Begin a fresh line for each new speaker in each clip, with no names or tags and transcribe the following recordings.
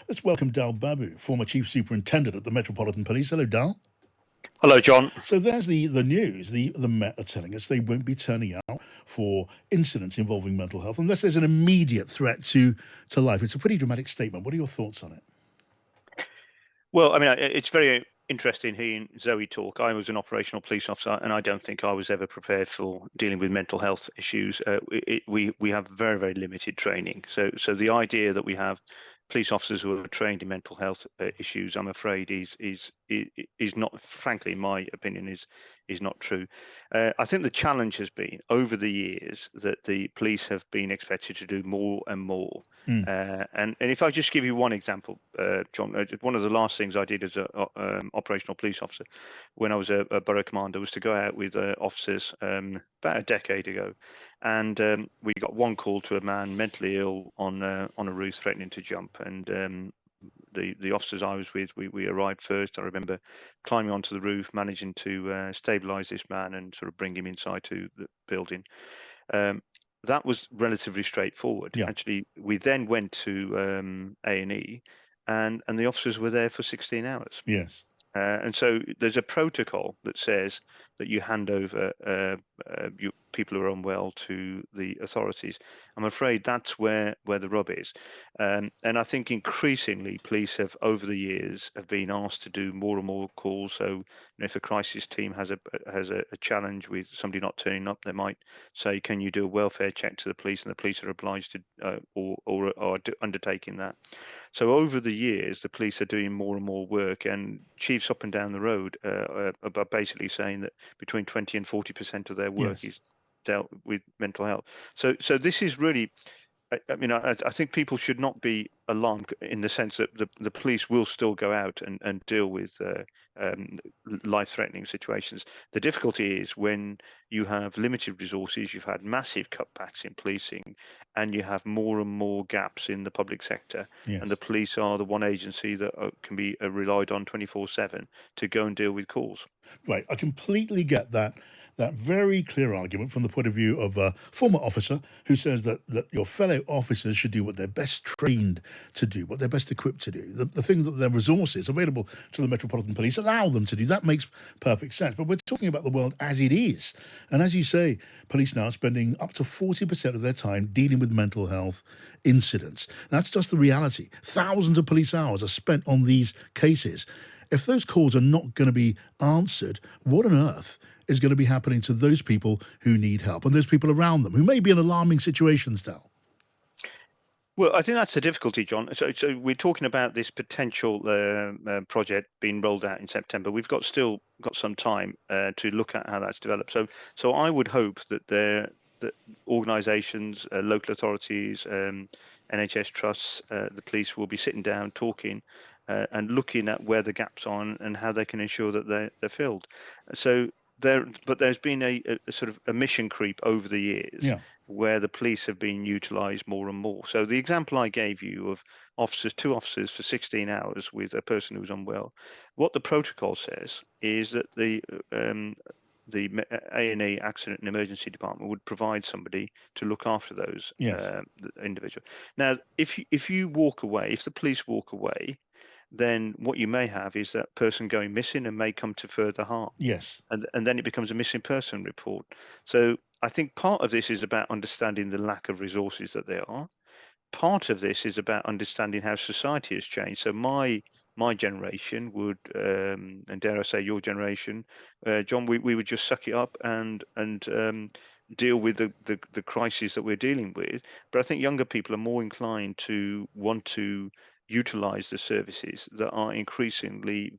Let's welcome Dal Babu, former Chief Superintendent at the Metropolitan Police. Hello, Dal.
Hello, John.
So there's the news. The Met are telling us they won't be turning out for incidents involving mental health unless there's an immediate threat to life. It's a pretty dramatic statement. What are your thoughts on it?
Well, I mean, it's very interesting hearing Zoe talk. I was an operational police officer, and I don't think I was ever prepared for dealing with mental health issues. We have very, very limited training. So the idea that we have police officers who are trained in mental health issues, I'm afraid, is not, frankly, in my opinion, is not true. I think the challenge has been over the years that the police have been expected to do more and more. And if I just give you one example, John, one of the last things I did as an operational police officer when I was a borough commander was to go out with officers about a decade ago, and we got one call to a man mentally ill on a roof threatening to jump, and the officers I was with, we arrived first. I remember climbing onto the roof, managing to stabilise this man and sort of bring him inside to the building. That was relatively straightforward.
Yeah.
Actually, we then went to A&E, and the officers were there for 16 hours.
Yes.
And so there's a protocol that says that you hand over people who are unwell to the authorities. I'm afraid that's where the rub is. And I think increasingly police have, over the years, have been asked to do more and more calls. So if a crisis team has a challenge with somebody not turning up, they might say, can you do a welfare check to the police? And the police are obliged to or are undertaking that. So over the years, the police are doing more and more work, and chiefs up and down the road are basically saying that between 20 and 40% of their work is dealt with mental health. So this is really, I mean, I think people should not be alarmed in the sense that the police will still go out and deal with life-threatening situations. The difficulty is when you have limited resources, you've had massive cutbacks in policing, and you have more and more gaps in the public sector.
Yes.
And the police are the one agency that can be relied on 24/7 to go and deal with calls.
Right. I completely get that very clear argument from the point of view of a former officer who says that your fellow officers should do what they're best trained to do, what they're best equipped to do. The thing that their resources available to the Metropolitan Police allow them to do. That makes perfect sense. But we're talking about the world as it is. And as you say, police now are spending up to 40% of their time dealing with mental health incidents. That's just the reality. Thousands of police hours are spent on these cases. If those calls are not going to be answered, what on earth is going to be happening to those people who need help and those people around them who may be in alarming situations, Dal?
Well, I think that's the difficulty, John. So we're talking about this potential project being rolled out in September. We've still got some time to look at how that's developed. So I would hope that organisations, local authorities, NHS trusts, the police will be sitting down talking and looking at where the gaps are and how they can ensure that they're filled. So there's been a sort of a mission creep over the years where the police have been utilised more and more. So the example I gave you of two officers for 16 hours with a person who's unwell, what the protocol says is that the A&E Accident and Emergency Department would provide somebody to look after those individuals. Now, if the police walk away, then what you may have is that person going missing and may come to further harm.
Yes.
And then it becomes a missing person report. So I think part of this is about understanding the lack of resources that there are. Part of this is about understanding how society has changed. So my generation would, and dare I say your generation, John, we would just suck it up and deal with the crises that we're dealing with. But I think younger people are more inclined to want to utilize the services that are increasingly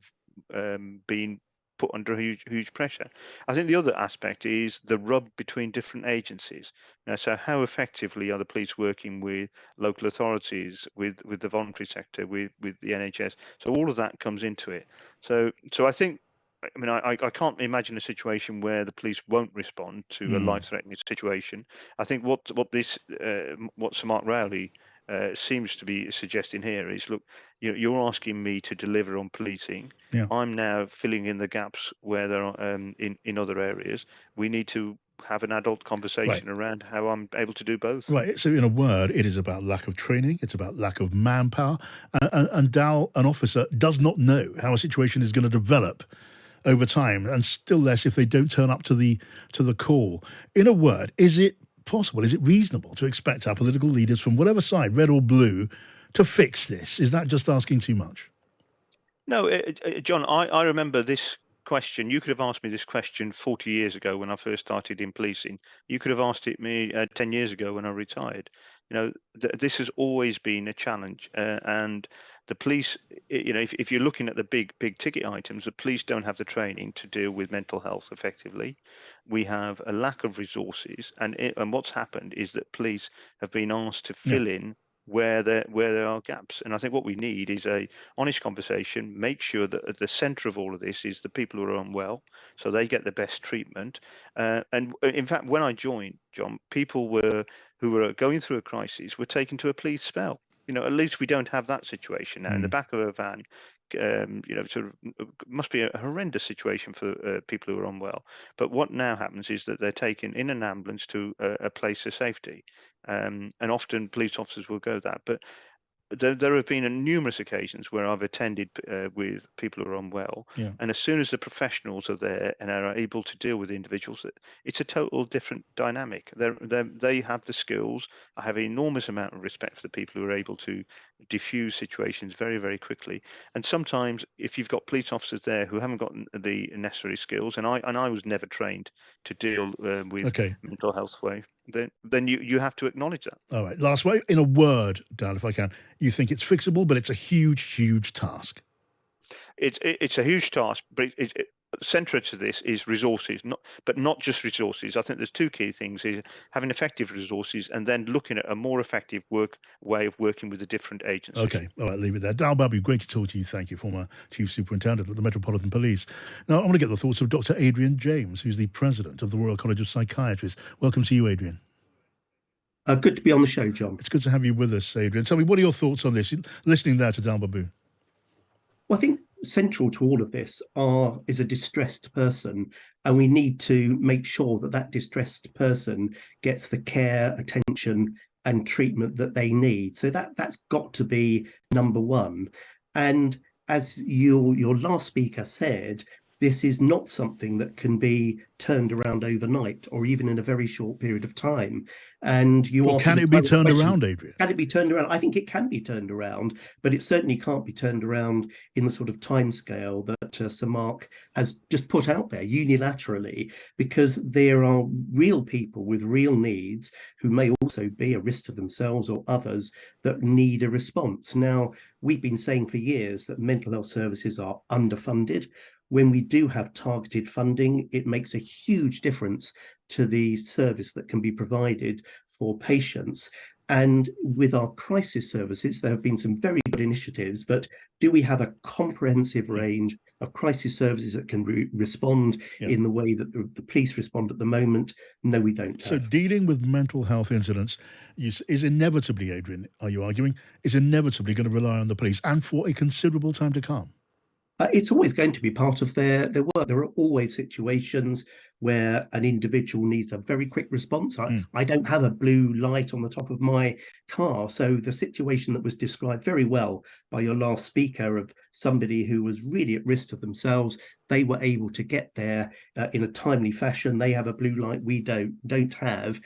being put under huge pressure. I think the other aspect is the rub between different agencies. Now, so how effectively are the police working with local authorities, with the voluntary sector, with the NHS? So all of that comes into it. So I think, I mean, I can't imagine a situation where the police won't respond to a life-threatening situation. I think what Sir Mark Rowley seems to be suggesting here is, look, you're asking me to deliver on policing. I'm now filling in the gaps where there are in other areas. We need to have an adult
Right.
conversation around how I'm able to do both.
Right. So, in a word, it is about lack of training. It's about lack of manpower. And Dal, an officer, does not know how a situation is going to develop over time, and still less if they don't turn up to the call. In a word, is it possible? Is it reasonable to expect our political leaders from whatever side, red or blue, to fix this? Is that just asking too much?
No, John, I remember this question. You could have asked me this question 40 years ago when I first started in policing. You could have asked it me 10 years ago when I retired. You know, this has always been a challenge. And the police, you know, if you're looking at the big ticket items, the police don't have the training to deal with mental health effectively. We have a lack of resources. And what's happened is that police have been asked to
Yeah.
fill in where there are gaps. And I think what we need is a honest conversation, make sure that at the center of all of this is the people who are unwell, so they get the best treatment. And in fact, when I joined, John, people who were going through a crisis were taken to a police spell. You know, at least we don't have that situation now. In the
Mm.
back of a van, you know, sort of must be a horrendous situation for people who are unwell. But what now happens is that they're taken in an ambulance to a place of safety, and often police officers will go that. But there have been numerous occasions where I've attended with people who are unwell,
Yeah.
and as soon as the professionals are there and are able to deal with individuals, it's a total different dynamic. They have the skills. I have an enormous amount of respect for the people who are able to diffuse situations very, very quickly. And sometimes, if you've got police officers there who haven't got the necessary skills, and I was never trained to deal with
Okay.
mental health way, then you have to acknowledge that.
All right. Last way, in a word, Dal, if I can, you think it's fixable, but it's a huge task.
It's a huge task, but central to this is resources, not just resources. I think there's two key things: is having effective resources, and then looking at a more effective way of working with the different agencies.
Okay. All right. Leave it there. Dal Babu, great to talk to you. Thank you, former Chief Superintendent of the Metropolitan Police. Now, I want to get the thoughts of Dr Adrian James, who's the President of the Royal College of Psychiatrists. Welcome to you, Adrian.
Good to be on the show, John.
It's good to have you with us, Adrian. Tell me, what are your thoughts on this? Listening there to Dal Babu.
Well, I think central to all of this is a distressed person, and we need to make sure that that distressed person gets the care, attention, and treatment that they need. So that's got to be number one. And as your last speaker said, this is not something that can be turned around overnight or even in a very short period of time. And
Well, can it be turned around, Adrian?
Can it be turned around? I think it can be turned around, but it certainly can't be turned around in the sort of timescale that Sir Mark has just put out there unilaterally, because there are real people with real needs who may also be a risk to themselves or others that need a response. Now, we've been saying for years that mental health services are underfunded. When we do have targeted funding, it makes a huge difference to the service that can be provided for patients. And with our crisis services, there have been some very good initiatives, but do we have a comprehensive range of crisis services that can respond in the way that the police respond at the moment? No, we don't.
So dealing with mental health incidents is inevitably, Adrian, are you arguing, is inevitably going to rely on the police, and for a considerable time to come?
It's always going to be part of their work. There are always situations where an individual needs a very quick response. I don't have a blue light on the top of my car. So the situation that was described very well by your last speaker of somebody who was really at risk to themselves, they were able to get there in a timely fashion. They have a blue light we don't have.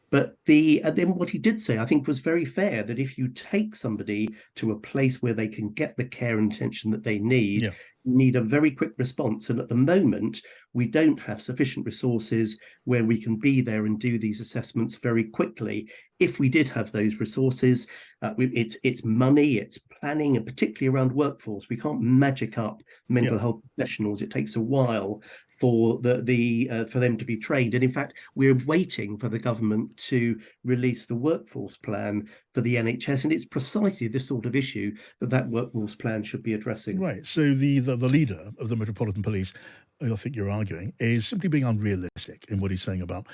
But then what he did say, I think, was very fair, that if you take somebody to a place where they can get the care and attention that they need, you need a very quick response. And at the moment, we don't have sufficient resources where we can be there and do these assessments very quickly. If we did have those resources, it's money, it's planning, and particularly around workforce. We can't magic up mental health professionals. It takes a while for for them to be trained. And in fact, we're waiting for the government to release the workforce plan for the NHS, and it's precisely this sort of issue that workforce plan should be addressing.
Right. So the leader of the Metropolitan Police, I think you're arguing, is simply being unrealistic in what he's saying about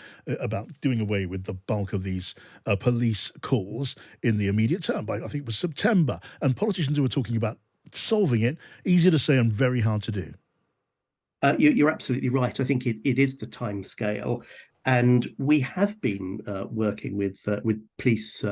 doing away with the bulk of these police calls in the immediate term, by I think it was September. And politicians who were talking about solving it, easy to say and very hard to do.
You're absolutely right. I think it is the time scale. And we have been working with police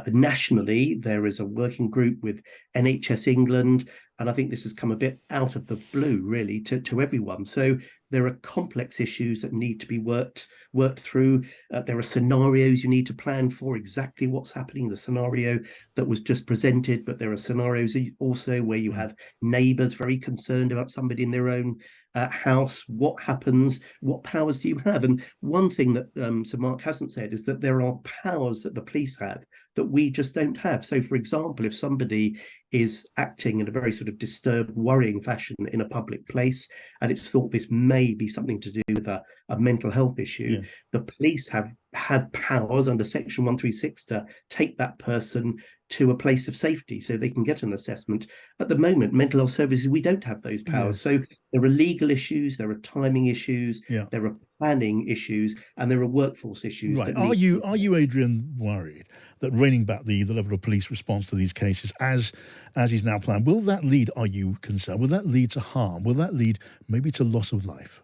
nationally. There is a working group with NHS England, and I think this has come a bit out of the blue, really, to everyone. So there are complex issues that need to be worked through. There are scenarios you need to plan for, exactly what's happening. The scenario that was just presented, but there are scenarios also where you have neighbours very concerned about somebody in their own house. What happens? What powers do you have? And one thing that Sir Mark hasn't said is that there are powers that the police have that we just don't have. So, for example, if somebody is acting in a very sort of disturbed, worrying fashion in a public place, and it's thought this may be something to do with a mental health issue, the police have had powers under Section 136 to take that person to a place of safety so they can get an assessment. At the moment, mental health services, we don't have those powers. So there are legal issues, there are timing issues, there are planning issues, and there are workforce issues.
Right. Are you, Adrian, worried that reining back the level of police response to these cases as is now planned, will that lead, are you concerned, will that lead to harm? Will that lead maybe to loss of life?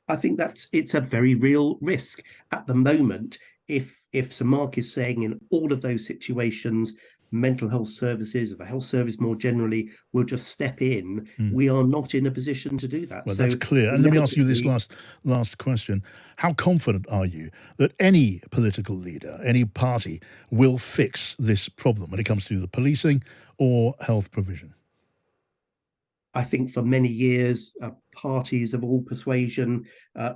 I think it's a very real risk. At the moment, if Sir Mark is saying in all of those situations, mental health services, or the health service more generally, will just step in, we are not in a position to do that.
Well, so that's clear. And let me ask you this last question. How confident are you that any political leader, any party, will fix this problem when it comes to the policing or health provision?
I think for many years, parties of all persuasion,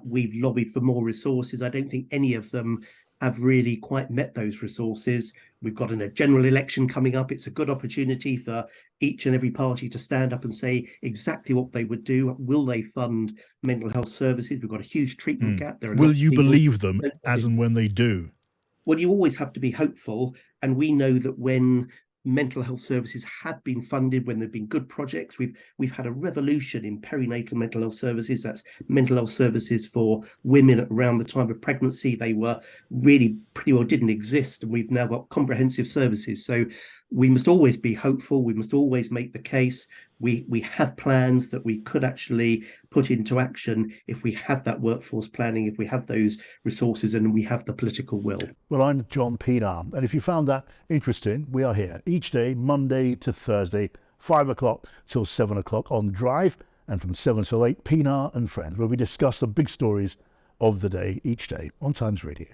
we've lobbied for more resources. I don't think any of them have really quite met those resources. We've got a general election coming up. It's a good opportunity for each and every party to stand up and say exactly what they would do. Will they fund mental health services? We've got a huge treatment gap.
Will you believe them as and when they do?
Well, you always have to be hopeful. And we know that when mental health services have been funded, when there've been good projects, we've had a revolution in perinatal mental health services. That's mental health services for women around the time of pregnancy. They were really pretty well didn't exist, and we've now got comprehensive services. So we must always be hopeful. We must always make the case. We have plans that we could actually put into action if we have that workforce planning, if we have those resources, and we have the political will.
Well, I'm John Pienaar, and if you found that interesting, we are here each day, Monday to Thursday, 5 o'clock till 7 o'clock on Drive, and from 7 till 8, Pienaar and Friends, where we discuss the big stories of the day each day on Times Radio.